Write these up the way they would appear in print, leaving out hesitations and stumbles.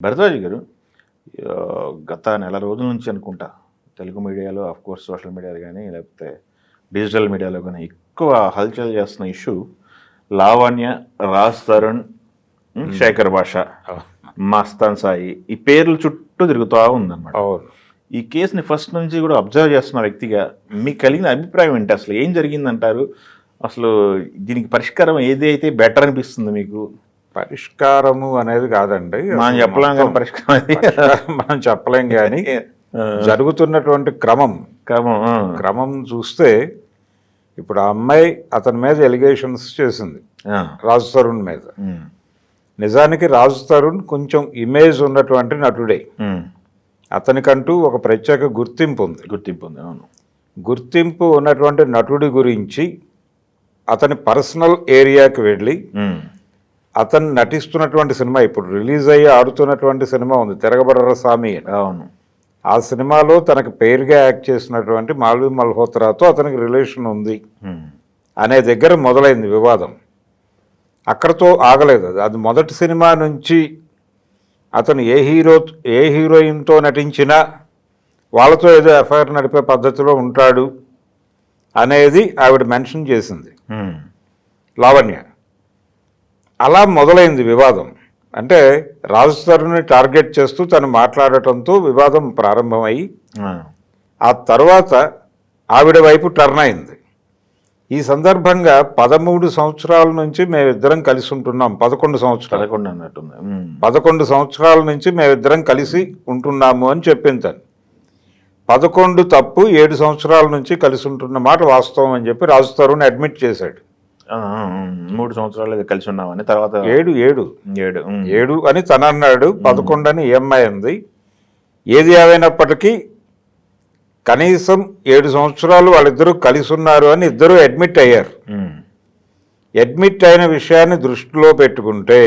భరద్వాజ్ గారు గత నెల రోజుల నుంచి అనుకుంటా తెలుగు మీడియాలో కోర్స్ సోషల్ మీడియాలో కానీ లేకపోతే డిజిటల్ మీడియాలో కానీ ఎక్కువ హల్చల్ చేస్తున్న ఇష్యూ లావణ్య, రాజ్ తరుణ్, శేఖర్ భాష, మస్తాన్ సాయి ఈ పేర్ల చుట్టూ తిరుగుతూ ఉందన్నమాట. ఈ కేసుని ఫస్ట్ నుంచి కూడా అబ్జర్వ్ చేస్తున్న వ్యక్తిగా మీకు కలిగిన అభిప్రాయం ఏంటి? అసలు ఏం జరిగిందంటారు? అసలు దీనికి పరిష్కారం ఏది అయితే బెటర్ అనిపిస్తుంది మీకు? పరిష్కారము అనేది కాదండి, మనం చెప్పలేం కానీ పరిష్కారం మనం చెప్పలేం కానీ జరుగుతున్నటువంటి క్రమం చూస్తే ఇప్పుడు ఆ అమ్మాయి అతని మీద ఎలిగేషన్స్ చేసింది, రాజ్ తరుణ్ మీద. నిజానికి రాజ్ తరుణ్ కొంచెం ఇమేజ్ ఉన్నటువంటి నటుడే. అతనికంటూ ఒక ప్రత్యేక గుర్తింపు ఉంది. అవును. గుర్తింపు ఉన్నటువంటి నటుడి గురించి అతని పర్సనల్ ఏరియాకి వెళ్ళి అతను నటిస్తున్నటువంటి సినిమా, ఇప్పుడు రిలీజ్ అయ్యి ఆడుతున్నటువంటి సినిమా ఉంది తిరగబడర స్వామి. అవును. ఆ సినిమాలో తనకు పేరుగా యాక్ట్ చేసినటువంటి మాల్వి మల్హోత్రాతో అతనికి రిలేషన్ ఉంది అనే దగ్గర మొదలైంది వివాదం. అక్కడతో ఆగలేదు. అది మొదటి సినిమా నుంచి అతను ఏ హీరోయిన్తో నటించినా వాళ్ళతో ఏదో ఎఫ్ఐఆర్ నడిపే పద్ధతిలో ఉంటాడు అనేది ఆవిడ మెన్షన్ చేసింది, లావణ్య. అలా మొదలైంది వివాదం. అంటే రాజ్ తరుణ్ని టార్గెట్ చేస్తూ తను మాట్లాడటంతో వివాదం ప్రారంభమై ఆ తర్వాత ఆవిడ వైపు టర్న్ అయింది. ఈ సందర్భంగా 13 సంవత్సరాల నుంచి మేమిద్దరం కలిసి ఉంటున్నాం. 11 సంవత్సరాల నుంచి మేమిద్దరం కలిసి ఉంటున్నాము అని చెప్పింది తను. 11 తప్పు, 7 సంవత్సరాల నుంచి కలిసి ఉంటున్న మాట వాస్తవం అని చెప్పి రాజ్ తరుణ్ అడ్మిట్ చేశాడు. 3 సంవత్సరాలు కలిసి ఉన్నామని, తర్వాత 7 అని తన అన్నాడు, 11 అని ఈఎంఐ అంది. ఏది ఏమైనప్పటికీ కనీసం 7 సంవత్సరాలు వాళ్ళిద్దరూ కలిసి ఉన్నారు అని ఇద్దరూ అడ్మిట్ అయ్యారు. అడ్మిట్ అయిన విషయాన్ని దృష్టిలో పెట్టుకుంటే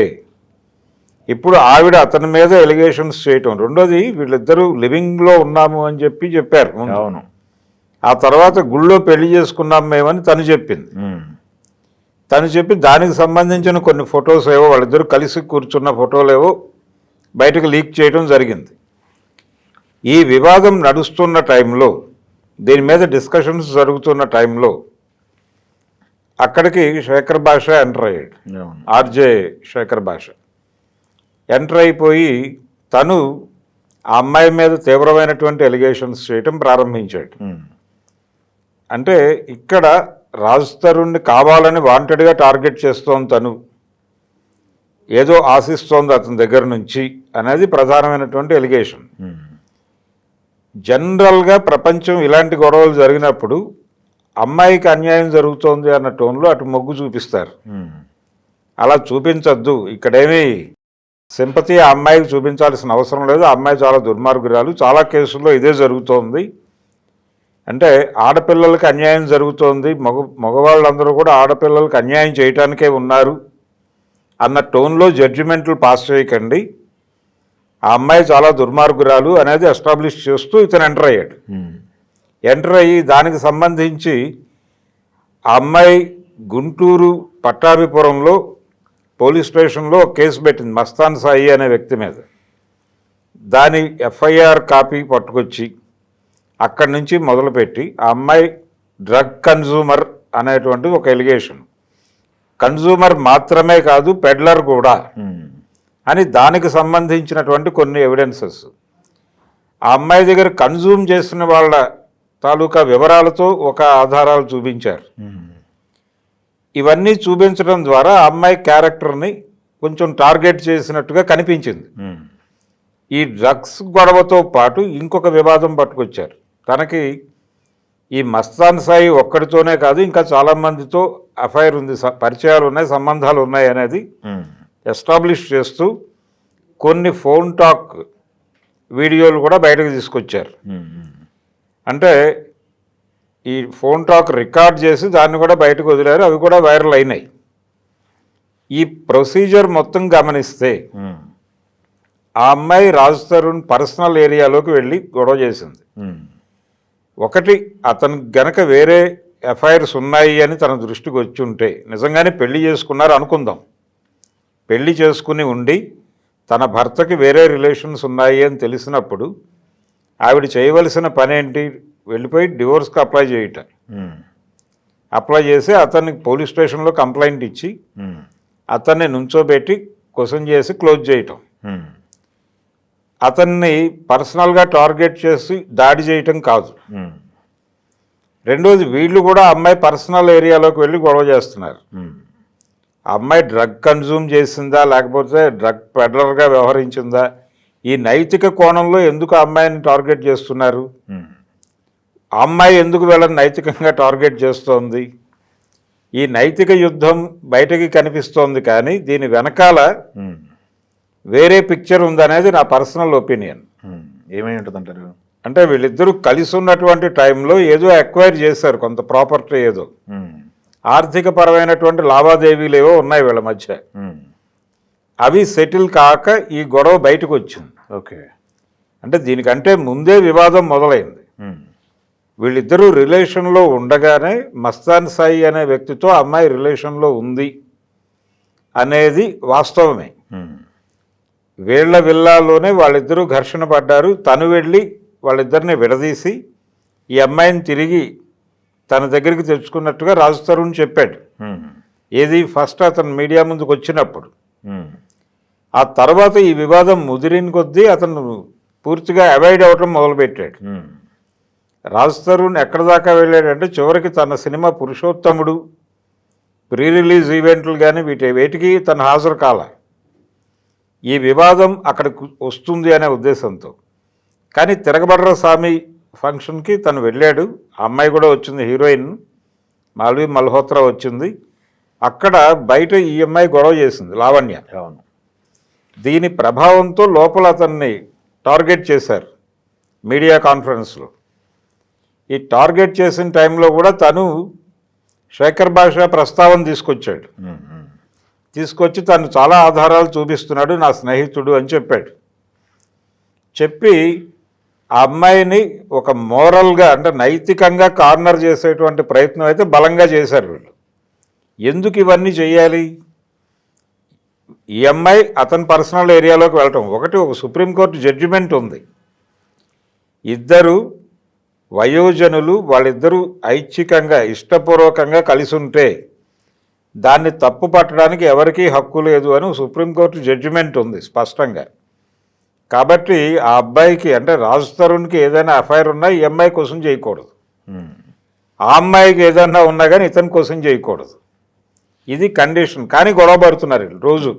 ఇప్పుడు ఆవిడ అతని మీద ఎలిగేషన్స్ చేయటం, రెండోది వీళ్ళిద్దరూ లివింగ్లో ఉన్నాము అని చెప్పారు. అవును. ఆ తర్వాత గుళ్ళో పెళ్లి చేసుకున్నాం మేమని తను చెప్పింది. తను చెప్పి దానికి సంబంధించిన కొన్ని ఫొటోస్ ఏవో వాళ్ళిద్దరూ కలిసి కూర్చున్న ఫోటోలు ఏవో బయటకు లీక్ చేయడం జరిగింది. ఈ వివాదం నడుస్తున్న టైంలో, దీని మీద డిస్కషన్స్ జరుగుతున్న టైంలో అక్కడికి శేఖర్ భాష ఎంటర్ అయ్యాడు. ఆర్జే శేఖర్ భాష ఎంటర్ అయిపోయి తను ఆ అమ్మాయి మీద తీవ్రమైనటువంటి ఎలిగేషన్స్ చేయటం ప్రారంభించాడు. అంటే ఇక్కడ రాజ్ తరుణ్ని కావాలని వాంటెడ్గా టార్గెట్ చేస్తోంది, తను ఏదో ఆశిస్తోంది అతని దగ్గర నుంచి అనేది ప్రధానమైనటువంటి ఎలిగేషన్. జనరల్గా ప్రపంచం ఇలాంటి గొడవలు జరిగినప్పుడు అమ్మాయికి అన్యాయం జరుగుతోంది అన్న టోన్లో అటు మొగ్గు చూపిస్తారు. అలా చూపించద్దు, ఇక్కడేమీ సింపతి ఆ అమ్మాయికి చూపించాల్సిన అవసరం లేదు, ఆ అమ్మాయి చాలా దుర్మార్గురాలు, చాలా కేసుల్లో ఇదే జరుగుతోంది. అంటే ఆడపిల్లలకి అన్యాయం జరుగుతోంది, మగవాళ్ళందరూ కూడా ఆడపిల్లలకి అన్యాయం చేయటానికే ఉన్నారు అన్న టోన్లో జడ్జిమెంట్లు పాస్ చేయకండి, ఆ అమ్మాయి చాలా దుర్మార్గురాలు అనేది ఎస్టాబ్లిష్ చేస్తూ ఇతను ఎంటర్ అయ్యాడు. ఎంటర్ అయ్యి దానికి సంబంధించి ఆ అమ్మాయి గుంటూరు పట్టాభిపురంలో పోలీస్ స్టేషన్లో కేసు పెట్టింది మస్తాన్ సాయి అనే వ్యక్తి మీద. దాని ఎఫ్ఐఆర్ కాపీ పట్టుకొచ్చి అక్కడి నుంచి మొదలుపెట్టి ఆ అమ్మాయి డ్రగ్ కన్జ్యూమర్ అనేటువంటి ఒక ఎలిగేషన్, కన్జ్యూమర్ మాత్రమే కాదు పెడ్లర్ కూడా అని దానికి సంబంధించినటువంటి కొన్ని ఎవిడెన్సెస్, ఆ అమ్మాయి దగ్గర కన్జ్యూమ్ చేసిన వాళ్ళ తాలూకా వివరాలతో ఒక ఆధారాలు చూపించారు. ఇవన్నీ చూపించడం ద్వారా ఆ అమ్మాయి క్యారెక్టర్ని కొంచెం టార్గెట్ చేసినట్టుగా కనిపించింది. ఈ డ్రగ్స్ గొడవతో పాటు ఇంకొక వివాదం పట్టుకొచ్చారు. తనకి ఈ మస్తాన్ సాయి ఒక్కడితోనే కాదు ఇంకా చాలామందితో అఫైర్ ఉంది, పరిచయాలు ఉన్నాయి, సంబంధాలు ఉన్నాయి అనేది ఎస్టాబ్లిష్ చేస్తూ కొన్ని ఫోన్ టాక్ వీడియోలు కూడా బయటకు తీసుకొచ్చారు. అంటే ఈ ఫోన్ టాక్ రికార్డ్ చేసి దాన్ని కూడా బయటకు వదిలారు, అవి కూడా వైరల్ అయినాయి. ఈ ప్రొసీజర్ మొత్తం గమనిస్తే ఆ అమ్మాయి రాజ్ తరుణ్ పర్సనల్ ఏరియాలోకి వెళ్ళి గొడవ చేసింది. ఒకటి, అతను గనక వేరే ఎఫ్ఐఆర్స్ ఉన్నాయి అని తన దృష్టికి వచ్చి ఉంటే, నిజంగానే పెళ్లి చేసుకున్నారు అనుకుందాం, పెళ్లి చేసుకుని ఉండి తన భర్తకి వేరే రిలేషన్స్ ఉన్నాయి అని తెలిసినప్పుడు ఆవిడ చేయవలసిన పని ఏంటి? వెళ్ళిపోయి డివోర్స్కి అప్లై చేయటం. అప్లై చేసి అతన్ని పోలీస్ స్టేషన్లో కంప్లైంట్ ఇచ్చి అతన్ని నుంచోబెట్టి క్వశ్చన్ చేసి క్లోజ్ చేయటం. అతన్ని పర్సనల్గా టార్గెట్ చేసి దాడి చేయటం కాదు. రెండోది, వీళ్ళు కూడా అమ్మాయి పర్సనల్ ఏరియాలోకి వెళ్ళి గొడవ చేస్తున్నారు. అమ్మాయి డ్రగ్ కన్జ్యూమ్ చేసిందా లేకపోతే డ్రగ్ పెడ్లర్గా వ్యవహరించిందా? ఈ నైతిక కోణంలో ఎందుకు అమ్మాయిని టార్గెట్ చేస్తున్నారు? అమ్మాయి ఎందుకు వీళ్ళని నైతికంగా టార్గెట్ చేస్తోంది? ఈ నైతిక యుద్ధం బయటకి కనిపిస్తోంది, కానీ దీని వెనకాల వేరే పిక్చర్ ఉందనేది నా పర్సనల్ ఒపీనియన్. ఏమై ఉంటుందంటారు? అంటే వీళ్ళిద్దరూ కలిసి ఉన్నటువంటి టైంలో ఏదో ఎక్వైర్ చేశారు, కొంత ప్రాపర్టీ, ఏదో ఆర్థిక పరమైనటువంటి లావాదేవీలు ఏవో ఉన్నాయి వీళ్ళ మధ్య. అవి సెటిల్ కాక ఈ గొడవ బయటకు వచ్చింది. ఓకే. అంటే దీనికంటే ముందే వివాదం మొదలైంది. వీళ్ళిద్దరూ రిలేషన్లో ఉండగానే మస్తాన్ సాయి అనే వ్యక్తితో అమ్మాయి రిలేషన్లో ఉంది అనేది వాస్తవమే. వీళ్ళ విల్లాలోనే వాళ్ళిద్దరూ ఘర్షణ పడ్డారు. తను వెళ్ళి వాళ్ళిద్దరిని విడదీసి ఈ అమ్మాయిని తిరిగి తన దగ్గరికి తెచ్చుకున్నట్టుగా రాజ్ తరుణ్ చెప్పాడు. ఏది ఫస్ట్ అతను మీడియా ముందుకు వచ్చినప్పుడు. ఆ తర్వాత ఈ వివాదం ముదిరిన కొద్దీ అతను పూర్తిగా అవాయిడ్ అవ్వటం మొదలుపెట్టాడు. రాజ్ తరుణ్ ఎక్కడి దాకా వెళ్ళాడంటే చివరికి తన సినిమా పురుషోత్తముడు ప్రీ రిలీజ్ ఈవెంట్లు కానీ వేటికి తను హాజరు కాల. ఈ వివాదం అక్కడికి వస్తుంది అనే ఉద్దేశంతో. కానీ తిరగబడ్ర స్వామి ఫంక్షన్కి తను వెళ్ళాడు. అమ్మాయి కూడా వచ్చింది, హీరోయిన్ మాల్వి మల్హోత్రా వచ్చింది. అక్కడ బయట ఈ అమ్మాయి గొడవ చేసింది, లావణ్య. అవును. దీని ప్రభావంతో లోపల అతన్ని టార్గెట్ చేశారు మీడియా కాన్ఫరెన్స్లో. ఈ టార్గెట్ చేసిన టైంలో కూడా తను శేఖర్ భాష ప్రస్తావన తీసుకొచ్చాడు. తీసుకొచ్చి తను చాలా ఆధారాలు చూపిస్తున్నాడు, నా స్నేహితుడు అని చెప్పాడు. చెప్పి ఆ అమ్మాయిని ఒక మోరల్గా అంటే నైతికంగా కార్నర్ చేసేటువంటి ప్రయత్నం అయితే బలంగా చేశారు వీళ్ళు. ఎందుకు ఇవన్నీ చేయాలి? ఈ అమ్మాయి అతని పర్సనల్ ఏరియాలోకి వెళ్ళటం ఒకటి. ఒక సుప్రీంకోర్టు జడ్జిమెంట్ ఉంది. ఇద్దరు వయోజనులు వాళ్ళిద్దరూ ఐచ్ఛికంగా ఇష్టపూర్వకంగా కలిసి ఉంటే దాన్ని తప్పు పట్టడానికి ఎవరికీ హక్కు లేదు అని సుప్రీంకోర్టు జడ్జిమెంట్ ఉంది స్పష్టంగా. కాబట్టి ఆ అబ్బాయికి అంటే రాజ్ తరుణ్కి ఏదైనా అఫైర్ ఉన్నా ఈ అమ్మాయి కోసం చేయకూడదు, ఆ అమ్మాయికి ఏదైనా ఉన్నా కానీ ఇతని కోసం చేయకూడదు. ఇది కండిషన్. కానీ గొడవ పడుతున్నారు రోజు,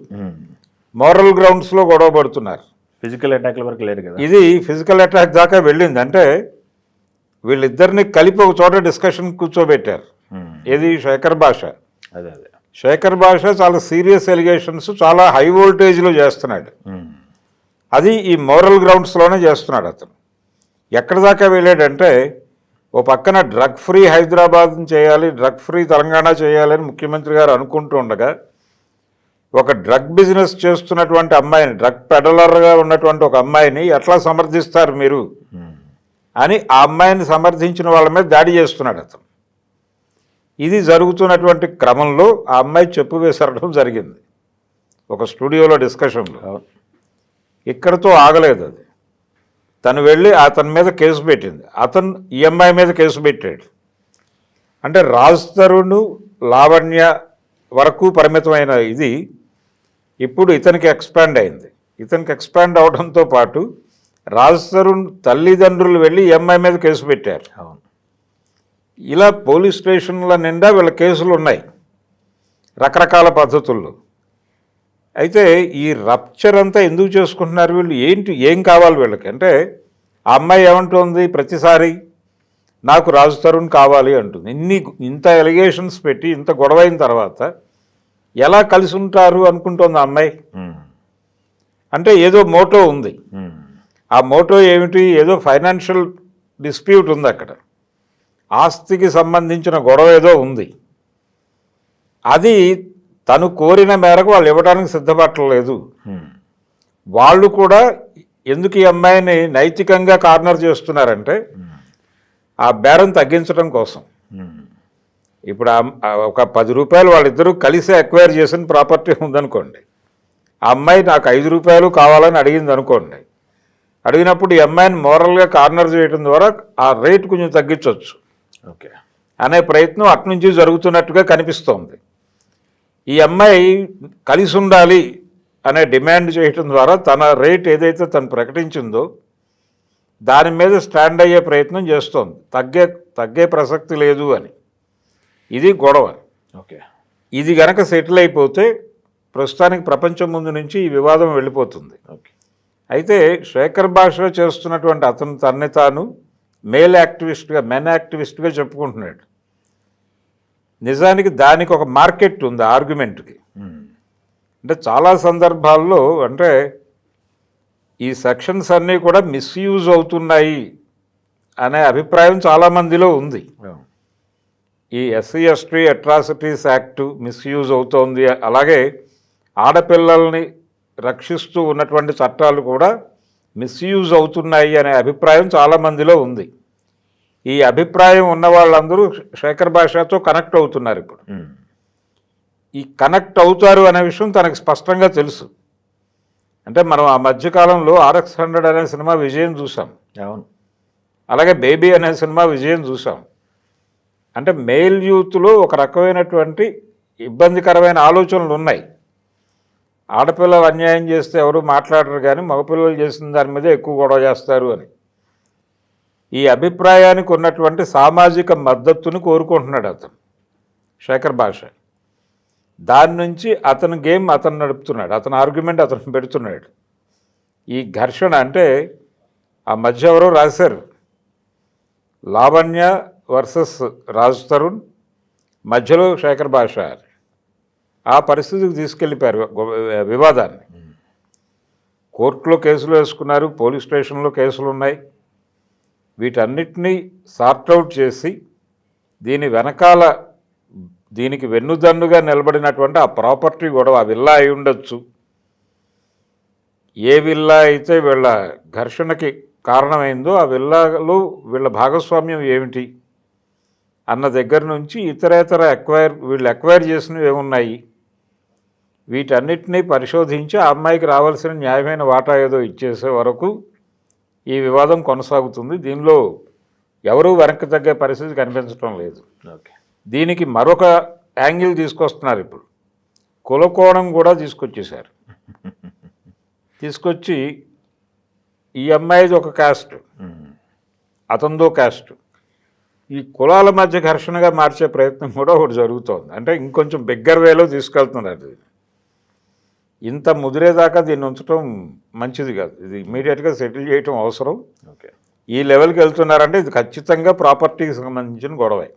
మోరల్ గ్రౌండ్స్లో గొడవ పడుతున్నారు. ఫిజికల్ అటాక్ల వరకు లేదు కదా. ఇది ఫిజికల్ అటాక్ దాకా వెళ్ళింది. అంటే వీళ్ళిద్దరిని కలిపి ఒక చోట డిస్కషన్ కూర్చోబెట్టారు. ఏది శేఖర్ భాష. అదే అదే శేఖర్ భాష చాలా సీరియస్ ఎలిగేషన్స్ చాలా హై వోల్టేజ్లో చేస్తున్నాడు. అది ఈ మోరల్ గ్రౌండ్స్లోనే చేస్తున్నాడు అతను. ఎక్కడి దాకా వెళ్ళాడంటే ఓ పక్కన డ్రగ్ ఫ్రీ హైదరాబాద్ చేయాలి, డ్రగ్ ఫ్రీ తెలంగాణ చేయాలని ముఖ్యమంత్రి గారు అనుకుంటూ ఉండగా ఒక డ్రగ్ బిజినెస్ చేస్తున్నటువంటి అమ్మాయిని, డ్రగ్ పెడలర్గా ఉన్నటువంటి ఒక అమ్మాయిని ఎట్లా సమర్థిస్తారు మీరు అని ఆ అమ్మాయిని సమర్థించిన వాళ్ళ మీద దాడి చేస్తున్నాడు అతను. ఇది జరుగుతున్నటువంటి క్రమంలో ఆ అమ్మాయి చెప్పు వేసరడం జరిగింది ఒక స్టూడియోలో డిస్కషన్లో. ఇక్కడతో ఆగలేదు అది. తను వెళ్ళి అతని మీద కేసు పెట్టింది, అతను ఈ అమ్మాయి మీద కేసు పెట్టాడు. అంటే రాజ్ తరుణ్ లావణ్య వరకు పరిమితమైన ఇది ఇప్పుడు ఇతనికి ఎక్స్పాండ్ అయింది. ఇతనికి ఎక్స్పాండ్ అవడంతో పాటు రాజ్ తరుణ్ తల్లిదండ్రులు వెళ్ళి ఈ అమ్మాయి మీద కేసు పెట్టారు. అవును. ఇలా పోలీస్ స్టేషన్ల నిండా వీళ్ళ కేసులు ఉన్నాయి రకరకాల పద్ధతుల్లో. అయితే ఈ రప్చర్ అంతా ఎందుకు చేసుకుంటున్నారు వీళ్ళు? ఏం కావాలి వీళ్ళకి? అంటే ఆ అమ్మాయి ఏమంటుంది ప్రతిసారి, నాకు రాజ్ తరుణ్ కావాలి అంటుంది. ఇంత ఎలిగేషన్స్ పెట్టి ఇంత గొడవ అయిన తర్వాత ఎలా కలిసి ఉంటారు అనుకుంటోంది ఆ అమ్మాయి. అంటే ఏదో మోటో ఉంది. ఆ మోటో ఏమిటి? ఏదో ఫైనాన్షియల్ డిస్ప్యూట్ ఉంది అక్కడ, ఆస్తికి సంబంధించిన గొడవ ఏదో ఉంది. అది తను కోరిన మేరకు వాళ్ళు ఇవ్వడానికి సిద్ధపడలేదు. వాళ్ళు కూడా ఎందుకు ఈ అమ్మాయిని నైతికంగా కార్నర్ చేస్తున్నారంటే ఆ బేరం తగ్గించడం కోసం. ఇప్పుడు ఒక 10 రూపాయలు వాళ్ళిద్దరూ కలిసి అక్వైర్ చేసిన ప్రాపర్టీ ఉందనుకోండి, ఆ అమ్మాయి నాకు 5 రూపాయలు కావాలని అడిగింది అనుకోండి, అడిగినప్పుడు ఈ అమ్మాయిని మోరల్గా కార్నర్ చేయడం ద్వారా ఆ రేట్ కొంచెం తగ్గించవచ్చు ఓకే. అనే ప్రయత్నం అట్నుంచి జరుగుతున్నట్టుగా కనిపిస్తోంది. ఈ అమ్మాయి కలిసి ఉండాలి అనే డిమాండ్ చేయటం ద్వారా తన రేట్ ఏదైతే తను ప్రకటించిందో దాని మీద స్టాండ్ అయ్యే ప్రయత్నం చేస్తోంది. తగ్గే ప్రసక్తి లేదు అని. ఇది గొడవ. ఓకే. ఇది గనక సెటిల్ అయిపోతే ప్రస్తుతానికి ప్రపంచం ముందు నుంచి ఈ వివాదం వెళ్ళిపోతుంది. ఓకే. అయితే శేఖర్ భాష చేస్తున్నటువంటి అతను తన్ని తాను మెన్ యాక్టివిస్ట్గా చెప్పుకుంటున్నాడు. నిజానికి దానికి ఒక మార్కెట్ ఉంది ఆర్గ్యుమెంట్కి. అంటే చాలా సందర్భాల్లో అంటే ఈ సెక్షన్స్ అన్నీ కూడా మిస్యూజ్ అవుతున్నాయి అనే అభిప్రాయం చాలామందిలో ఉంది. ఈ SC/ST అట్రాసిటీస్ యాక్టు మిస్యూజ్ అవుతోంది, అలాగే ఆడపిల్లల్ని రక్షిస్తూ ఉన్నటువంటి చట్టాలు కూడా మిస్యూజ్ అవుతున్నాయి అనే అభిప్రాయం చాలామందిలో ఉంది. ఈ అభిప్రాయం ఉన్న వాళ్ళందరూ శేఖర్ భాషతో కనెక్ట్ అవుతున్నారు. ఇప్పుడు ఈ కనెక్ట్ అవుతారు అనే విషయం తనకు స్పష్టంగా తెలుసు. అంటే మనం ఆ మధ్యకాలంలో RX-100 అనే సినిమా విజయం చూసాం. అవును. అలాగే బేబీ అనే సినిమా విజయం చూసాం. అంటే మేల్ యూత్లో ఒక రకమైనటువంటి ఇబ్బందికరమైన ఆలోచనలు ఉన్నాయి. ఆడపిల్లలు అన్యాయం చేస్తే ఎవరు మాట్లాడరు, కానీ మగపిల్లలు చేసిన దాని మీద ఎక్కువ గొడవ చేస్తారు అని ఈ అభిప్రాయానికి ఉన్నటువంటి సామాజిక మద్దతుని కోరుకుంటున్నాడు అతను శేఖర్ భాష. దాని నుంచి అతను గేమ్ అతను నడుపుతున్నాడు, అతను ఆర్గ్యుమెంట్ అతను పెడుతున్నాడు. ఈ ఘర్షణ అంటే ఆ మధ్య ఎవరో రాశారు, లావణ్య వర్సెస్ రాజ్ తరుణ్, మధ్యలో శేఖర్ భాష అని. ఆ పరిస్థితికి తీసుకెళ్ళిపోయారు వివాదాన్ని. కోర్టులో కేసులు వేసుకున్నారు, పోలీస్ స్టేషన్లో కేసులు ఉన్నాయి. వీటన్నిటినీ సార్ట్అవుట్ చేసి దీని వెనకాల దీనికి వెన్నుదన్నుగా నిలబడినటువంటి ఆ ప్రాపర్టీ గొడవ, ఆ విల్లా అయి ఉండొచ్చు, ఏ విల్లా అయితే వీళ్ళ ఘర్షణకి కారణమైందో ఆ విల్లాలో వీళ్ళ భాగస్వామ్యం ఏమిటి అన్న దగ్గర నుంచి ఇతరేతర వీళ్ళు ఎక్వైర్ చేసినవి ఏమున్నాయి, వీటన్నిటినీ పరిశోధించి ఆ అమ్మాయికి రావాల్సిన న్యాయమైన వాటా ఏదో ఇచ్చేసే వరకు ఈ వివాదం కొనసాగుతుంది. దీనిలో ఎవరూ వెనక్కి తగ్గే పరిస్థితి కనిపించడం లేదు. ఓకే. దీనికి మరొక యాంగిల్ తీసుకొస్తున్నారు. ఇప్పుడు కులకోణం కూడా తీసుకొచ్చేశారు. తీసుకొచ్చి ఈ అమ్మాయిది ఒక కాస్ట్, అతనిదో కాస్ట్, ఈ కులాల మధ్య ఘర్షణగా మార్చే ప్రయత్నం కూడా ఒకటి జరుగుతోంది. అంటే ఇంకొంచెం బిగ్గర్ వేలో తీసుకెళ్తున్నారు. ఇంత ముదిరేదాకా దీన్ని ఉంచడం మంచిది కాదు. ఇది ఇమీడియట్గా సెటిల్ చేయటం అవసరం. ఓకే. ఈ లెవెల్కి వెళ్తున్నారంటే ఇది ఖచ్చితంగా ప్రాపర్టీకి సంబంధించిన గొడవే.